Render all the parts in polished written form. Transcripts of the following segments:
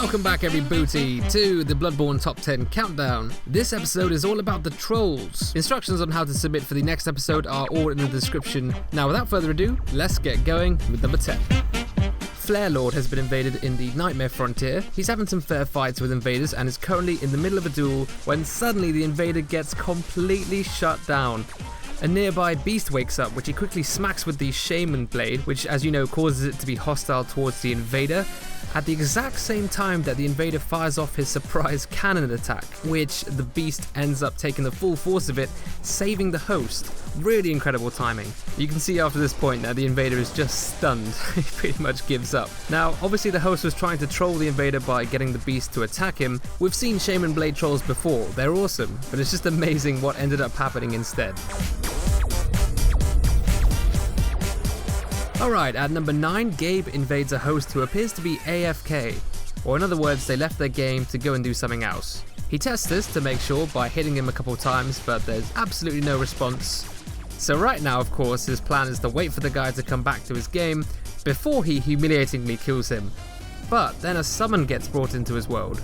Welcome back every booty to the Bloodborne Top 10 Countdown. This episode is all about the trolls. Instructions on how to submit for the next episode are all in the description. Now without further ado, let's get going with number 10. Flare Lord has been invaded in the Nightmare Frontier. He's having some fair fights with invaders and is currently in the middle of a duel when suddenly the invader gets completely shut down. A nearby beast wakes up, which he quickly smacks with the Shaman Blade, which as you know causes it to be hostile towards the invader, at the exact same time that the invader fires off his surprise cannon attack, which the beast ends up taking the full force of it, saving the host. Really incredible timing. You can see after this point that the invader is just stunned. He pretty much gives up. Now, obviously the host was trying to troll the invader by getting the beast to attack him. We've seen Shaman Blade trolls before, they're awesome, but it's just amazing what ended up happening instead. Alright, at number 9, Gabe invades a host who appears to be AFK, or in other words, they left their game to go and do something else. He tests this to make sure by hitting him a couple times, but there's absolutely no response. So right now, of course, his plan is to wait for the guy to come back to his game before he humiliatingly kills him. But then a summon gets brought into his world.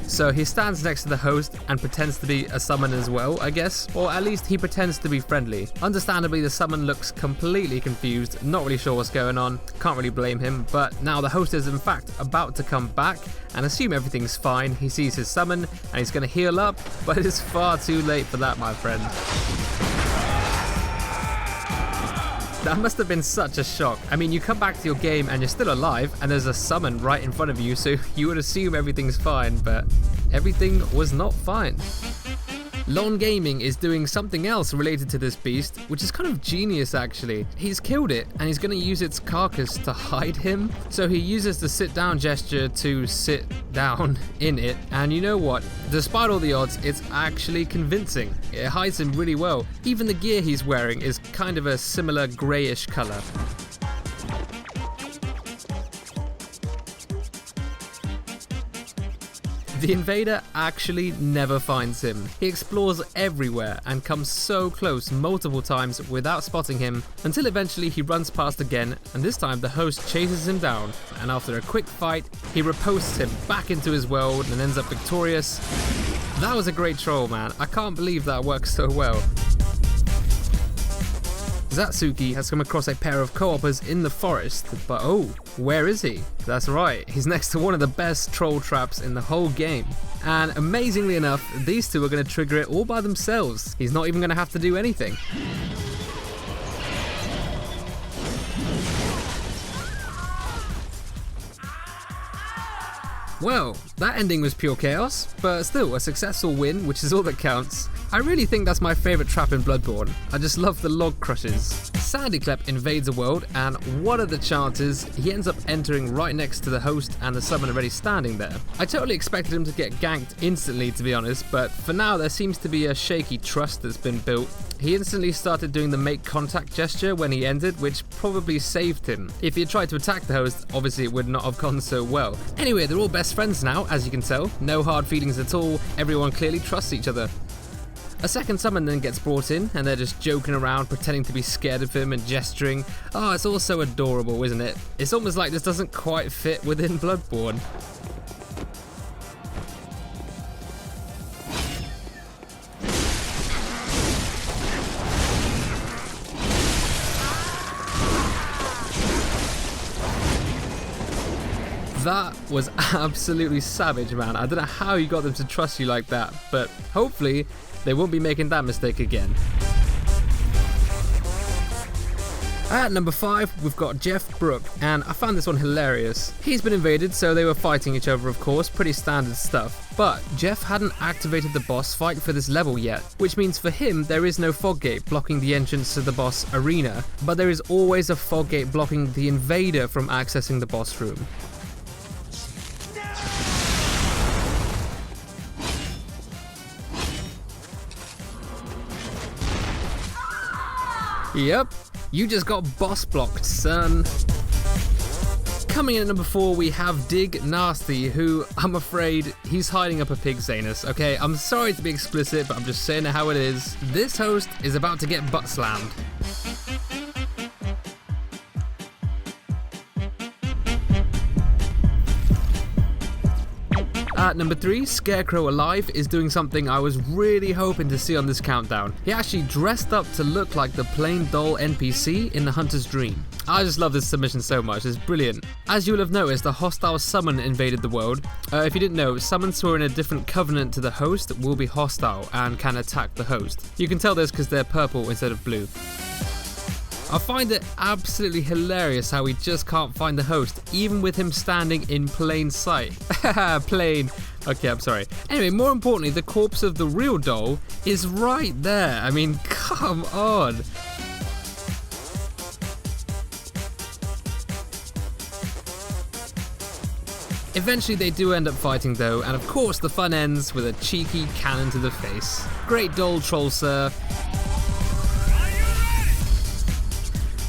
So he stands next to the host and pretends to be a summon as well, I guess, or at least he pretends to be friendly. Understandably, the summon looks completely confused, not really sure what's going on, can't really blame him, but now the host is in fact about to come back and assume everything's fine. He sees his summon and he's going to heal up, but it's far too late for that, my friend. That must have been such a shock. I mean, you come back to your game and you're still alive and there's a summon right in front of you, so you would assume everything's fine, but everything was not fine. Lon Gaming is doing something else related to this beast, which is kind of genius actually. He's killed it and he's going to use its carcass to hide him. So he uses the sit down gesture to sit down in it, and you know what? Despite all the odds, it's actually convincing. It hides him really well. Even the gear he's wearing is kind of a similar greyish colour. The invader actually never finds him. He explores everywhere and comes so close multiple times without spotting him, until eventually he runs past again, and this time the host chases him down, and after a quick fight, he riposts him back into his world and ends up victorious. That was a great troll, man. I can't believe that works so well. Zatsuki has come across a pair of co-opers in the forest, but oh, where is he? That's right, he's next to one of the best troll traps in the whole game. And amazingly enough, these two are going to trigger it all by themselves. He's not even going to have to do anything. Well, that ending was pure chaos, but still a successful win, which is all that counts. I really think that's my favourite trap in Bloodborne. I just love the log crushes. Sandyclep invades a world, and what are the chances he ends up entering right next to the host and the summon already standing there. I totally expected him to get ganked instantly, to be honest, but for now there seems to be a shaky trust that's been built. He instantly started doing the make contact gesture when he ended, which probably saved him. If he had tried to attack the host, obviously it would not have gone so well. Anyway, they're all best friends now, as you can tell. No hard feelings at all, everyone clearly trusts each other. A second summon then gets brought in, and they're just joking around, pretending to be scared of him and gesturing. Oh, it's all so adorable, isn't it? It's almost like this doesn't quite fit within Bloodborne. That was absolutely savage, man. I don't know how you got them to trust you like that, but hopefully they won't be making that mistake again. At number 5, we've got Jeff Brook, and I found this one hilarious. He's been invaded, so they were fighting each other, of course, pretty standard stuff. But Jeff hadn't activated the boss fight for this level yet, which means for him there is no fog gate blocking the entrance to the boss arena, but there is always a fog gate blocking the invader from accessing the boss room. Yep, you just got boss blocked, son. Coming in at number 4, we have Dig Nasty, who I'm afraid he's hiding up a pig's anus. Okay, I'm sorry to be explicit, but I'm just saying how it is. This host is about to get butt slammed. At number 3, Scarecrow Alive is doing something I was really hoping to see on this countdown. He actually dressed up to look like the plain doll NPC in the Hunter's Dream. I just love this submission so much, it's brilliant. As you will have noticed, a hostile summon invaded the world. If you didn't know, summons who are in a different covenant to the host will be hostile and can attack the host. You can tell this because they're purple instead of blue. I find it absolutely hilarious how he just can't find the host, even with him standing in plain sight. Plain. Okay, I'm sorry. Anyway, more importantly, the corpse of the real doll is right there. I mean, come on. Eventually they do end up fighting though, and of course the fun ends with a cheeky cannon to the face. Great doll troll, sir.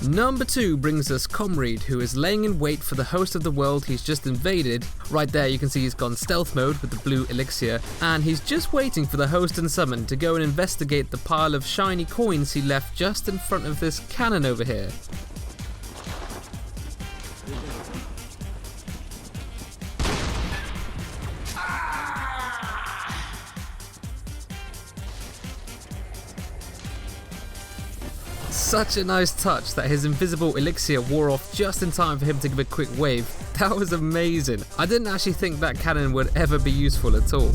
Number 2 brings us Comrade, who is laying in wait for the host of the world he's just invaded. Right there you can see he's gone stealth mode with the blue elixir, and he's just waiting for the host and summon to go and investigate the pile of shiny coins he left just in front of this cannon over here. Such a nice touch that his invisible elixir wore off just in time for him to give a quick wave. That was amazing. I didn't actually think that cannon would ever be useful at all.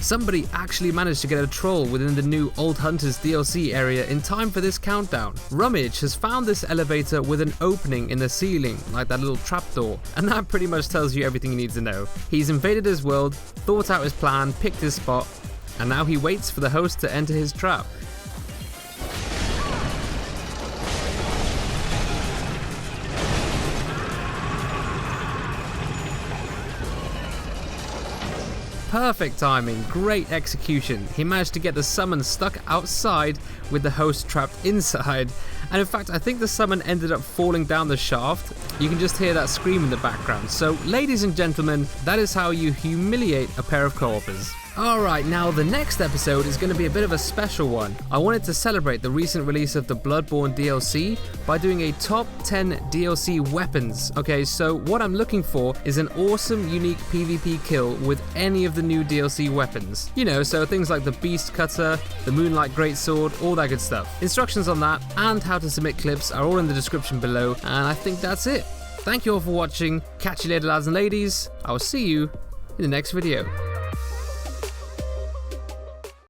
Somebody actually managed to get a troll within the new Old Hunters DLC area in time for this countdown. Rummage has found this elevator with an opening in the ceiling, like that little trapdoor, and that pretty much tells you everything you need to know. He's invaded his world, thought out his plan, picked his spot, and now he waits for the host to enter his trap. Perfect timing, great execution. He managed to get the summon stuck outside with the host trapped inside. And in fact, I think the summon ended up falling down the shaft. You can just hear that scream in the background. So, ladies and gentlemen, that is how you humiliate a pair of co-opers. Alright, now the next episode is going to be a bit of a special one. I wanted to celebrate the recent release of the Bloodborne DLC by doing a top 10 DLC weapons. Okay, so what I'm looking for is an awesome, unique PvP kill with any of the new DLC weapons. You know, so things like the Beast Cutter, the Moonlight Greatsword, all that good stuff. Instructions on that and how to submit clips are all in the description below, and I think that's it. Thank you all for watching. Catch you later, lads and ladies. I will see you in the next video.